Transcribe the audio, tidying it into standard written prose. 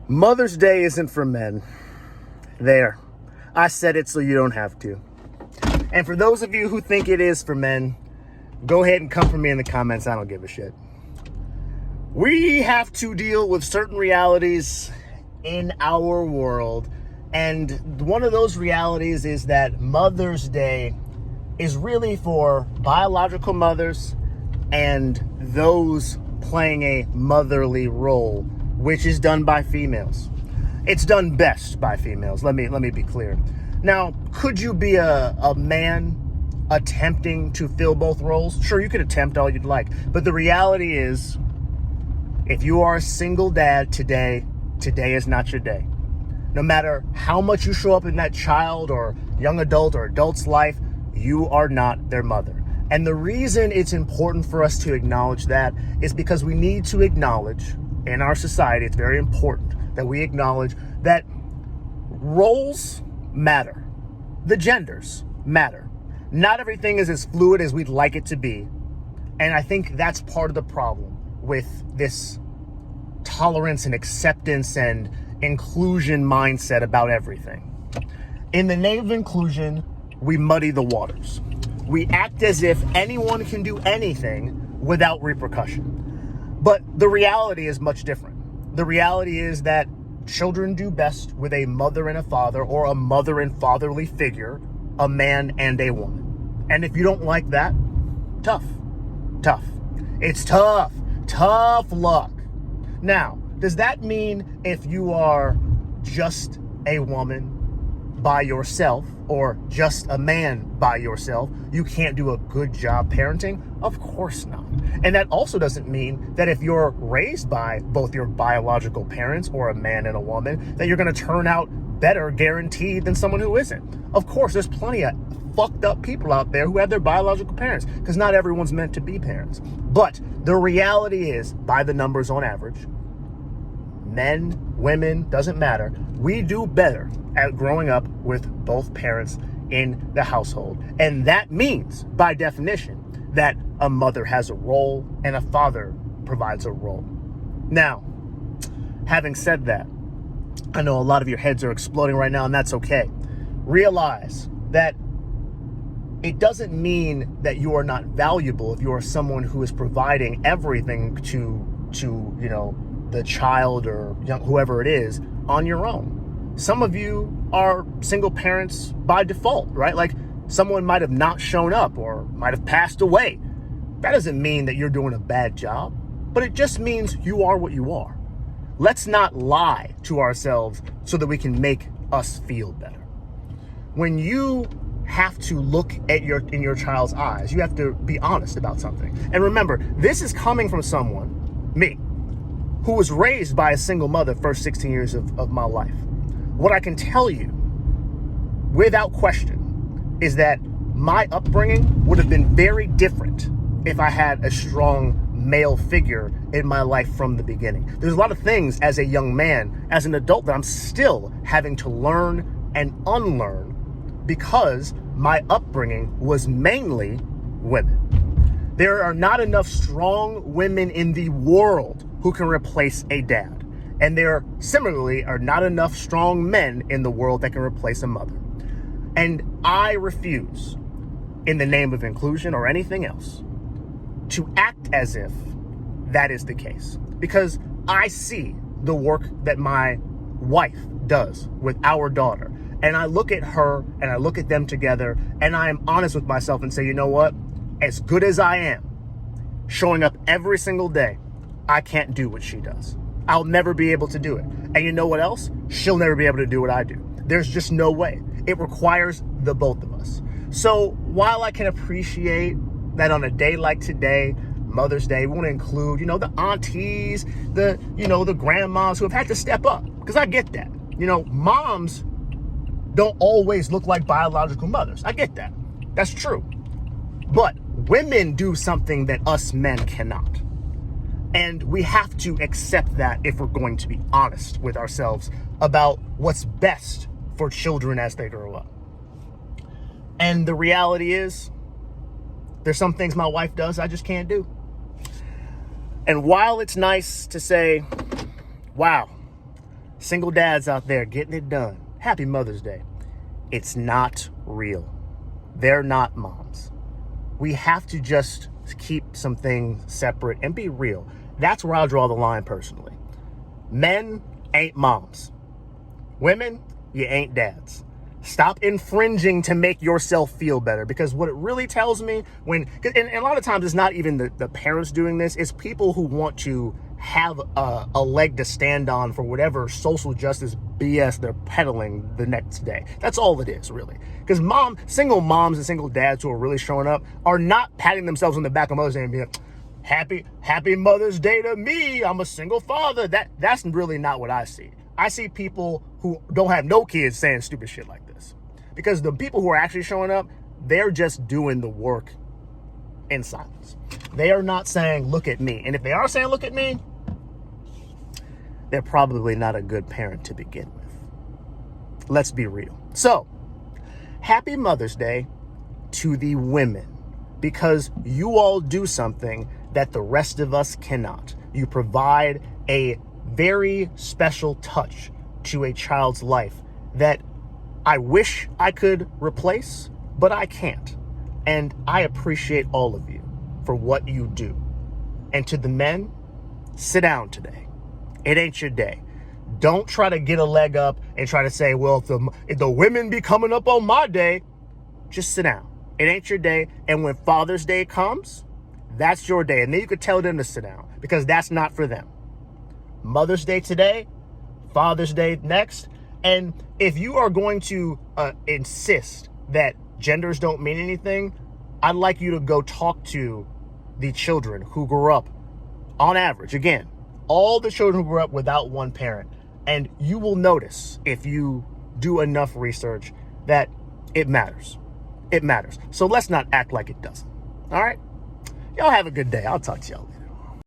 Mother's Day isn't for men. There. I said it so you don't have to. And for those of you who think it is for men, go ahead and come for me in the comments. I don't give a shit. We have to deal with certain realities in our world. And one of those realities is that Mother's Day is really for biological mothers and those playing a motherly role, which is done by females. It's done best by females. Let me be clear. Now, could you be a man attempting to fill both roles? Sure, you could attempt all you'd like. But the reality is, if you are a single dad today is not your day. No matter how much you show up in that child or young adult or adult's life, you are not their mother. And the reason it's important for us to acknowledge that is because we need to acknowledge in our society, it's very important that we acknowledge that roles matter. The genders matter. Not everything is as fluid as we'd like it to be. And I think that's part of the problem with this tolerance and acceptance and inclusion mindset about everything. In the name of inclusion, we muddy the waters. We act as if anyone can do anything without repercussion. But the reality is much different. The reality is that children do best with a mother and a father, or a mother and fatherly figure, a man and a woman. And if you don't like that, tough. It's tough luck. Now, does that mean if you are just a woman by yourself or just a man by yourself, you can't do a good job parenting? Of course not. And that also doesn't mean that if you're raised by both your biological parents or a man and a woman, that you're going to turn out better guaranteed than someone who isn't. Of course, there's plenty of fucked up people out there who have their biological parents, because not everyone's meant to be parents. But the reality is, by the numbers on average, men, women, doesn't matter, we do better at growing up with both parents in the household. And that means, by definition, that a mother has a role and a father provides a role. Now, having said that, I know a lot of your heads are exploding right now, and that's okay. Realize that it doesn't mean that you are not valuable if you are someone who is providing everything to the child or whoever it is on your own. Some of you are single parents by default, right? Like, someone might have not shown up or might have passed away. That doesn't mean that you're doing a bad job, but it just means you are what you are. Let's not lie to ourselves so that we can make us feel better. When you have to look at in your child's eyes, you have to be honest about something. And remember, this is coming from someone, me, who was raised by a single mother first 16 years of my life. What I can tell you, without question, is that my upbringing would have been very different if I had a strong male figure in my life from the beginning. There's a lot of things as a young man, as an adult, that I'm still having to learn and unlearn because my upbringing was mainly women. There are not enough strong women in the world who can replace a dad. And there similarly are not enough strong men in the world that can replace a mother. And I refuse, in the name of inclusion or anything else, to act as if that is the case. Because I see the work that my wife does with our daughter. And I look at her and I look at them together, and I am honest with myself and say, you know what? As good as I am, showing up every single day, I can't do what she does. I'll never be able to do it. And you know what else? She'll never be able to do what I do. There's just no way. It requires the both of us. So while I can appreciate that on a day like today, Mother's Day, we want to include, the aunties, the grandmas who have had to step up, because I get that. Moms don't always look like biological mothers. I get that. That's true. But women do something that us men cannot. And we have to accept that if we're going to be honest with ourselves about what's best for children as they grow up. And the reality is, there's some things my wife does I just can't do. And while it's nice to say, wow, Single dads out there getting it done. Happy Mother's Day. It's not real. They're not moms. We have to just keep some things separate and be real. That's where I'll draw the line personally. Men ain't moms. Women, you ain't dads. Stop infringing to make yourself feel better, because what it really tells me and a lot of times it's not even the parents doing this, it's people who want to have a leg to stand on for whatever social justice BS they're peddling the next day. That's all it is, really. Because single moms and single dads who are really showing up are not patting themselves on the back of Mother's Day and being like, happy Mother's Day to me, I'm a single father. That's really not what I see. I see people who don't have no kids saying stupid shit like this. Because the people who are actually showing up, they're just doing the work in silence. They are not saying, look at me. And if they are saying, look at me, they're probably not a good parent to begin with. Let's be real. So, happy Mother's Day to the women, because you all do something that the rest of us cannot. You provide a very special touch to a child's life that I wish I could replace, but I can't. And I appreciate all of you for what you do. And to the men, sit down today. It ain't your day. Don't try to get a leg up and try to say, well, if the women be coming up on my day, just sit down. It ain't your day. And when Father's Day comes, that's your day. And then you could tell them to sit down, because that's not for them. Mother's Day today, Father's Day next. And if you are going to insist that genders don't mean anything, I'd like you to go talk to the children who grew up, on average, again, all the children who grew up without one parent. And you will notice, if you do enough research, that it matters. It matters. So let's not act like it doesn't. All right? Y'all have a good day. I'll talk to y'all later.